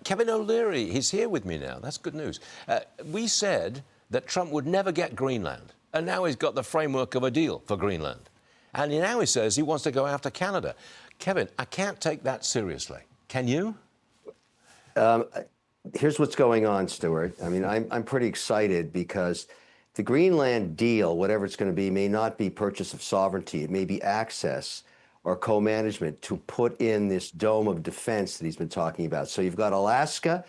Kevin O'Leary, he's here with me now. That's good news. We said that Trump would never get Greenland, and now he's got the framework of a deal for Greenland. And now he says he wants to go after Canada. Kevin, I can't take that seriously. Can you? Here's what's going on, Stuart. I mean, I'm pretty excited because the Greenland deal, whatever it's going to be, may not be purchase of sovereignty. It may be access or co-management to put in this dome of defense that he's been talking about. So you've got Alaska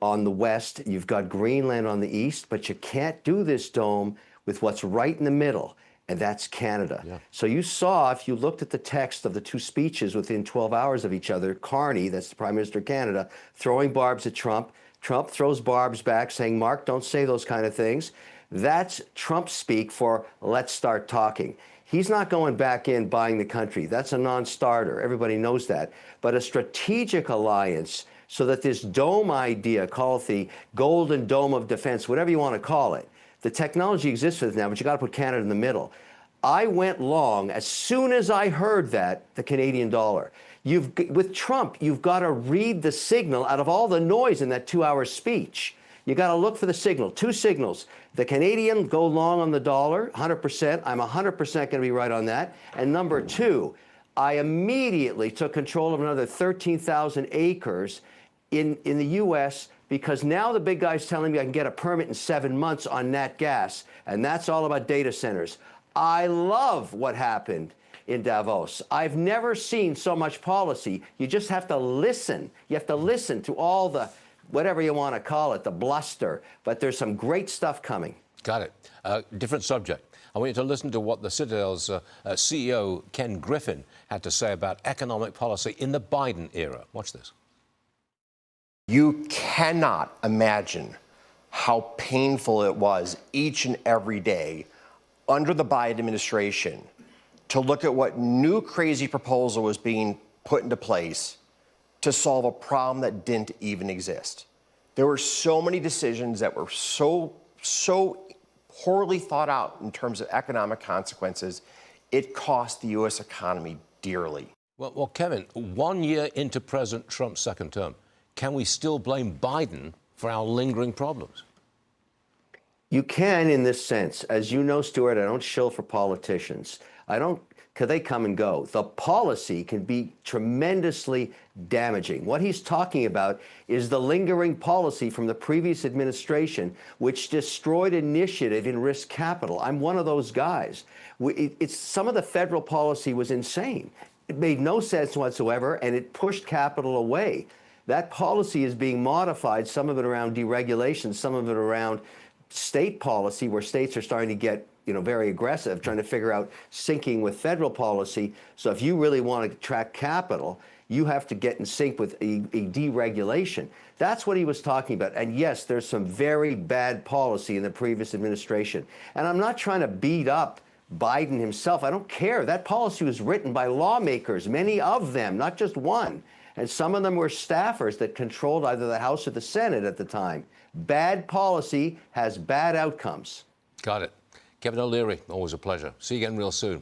on the west, you've got Greenland on the east, but you can't do this dome with what's right in the middle, and that's Canada. Yeah. So you saw, if you looked at the text of the two speeches within 12 hours of each other, Carney, that's the Prime Minister of Canada, throwing barbs at Trump. Trump throws barbs back saying, Mark, don't say those kind of things. That's Trump speak for let's start talking. He's not going back in buying the country. That's a non-starter. Everybody knows that. But a strategic alliance so that this dome idea, call it the golden dome of defense, whatever you want to call it, the technology exists for this now, but you got to put Canada in the middle. I went long as soon as I heard that, the Canadian dollar. With Trump, you've got to read the signal out of all the noise in that 2-hour speech. You got to look for the signal. Two signals. The Canadian go long on the dollar, 100%. I'm 100% going to be right on that. And number two, I immediately took control of another 13,000 acres in the U.S. because now the big guy's telling me I can get a permit in 7 months on nat gas. And that's all about data centers. I love what happened in Davos. I've never seen so much policy. You just have to listen. You have to listen to all the whatever you want to call it, the bluster. But there's some great stuff coming. Got it. Different subject. I want you to listen to what the Citadel's CEO, Ken Griffin, had to say about economic policy in the Biden era. Watch this. You cannot imagine how painful it was each and every day under the Biden administration to look at what new crazy proposal was being put into place to solve a problem that didn't even exist. There were so many decisions that were so poorly thought out in terms of economic consequences. It cost the U.S. economy dearly. Well, Kevin, 1 year into President Trump's second term, can we still blame Biden for our lingering problems? You can in this sense. As you know, Stuart, I don't shill for politicians. Because they come and go. The policy can be tremendously damaging. What he's talking about is the lingering policy from the previous administration, which destroyed initiative in risk capital. I'm one of those guys. Some of the federal policy was insane. It made no sense whatsoever, and it pushed capital away. That policy is being modified, some of it around deregulation, some of it around state policy, where states are starting to get very aggressive, trying to figure out syncing with federal policy. So if you really want to attract capital, you have to get in sync with a deregulation. That's what he was talking about. And yes, there's some very bad policy in the previous administration. And I'm not trying to beat up Biden himself. I don't care. That policy was written by lawmakers, many of them, not just one. And some of them were staffers that controlled either the House or the Senate at the time. Bad policy has bad outcomes. Got it. Kevin O'Leary, always a pleasure. See you again real soon.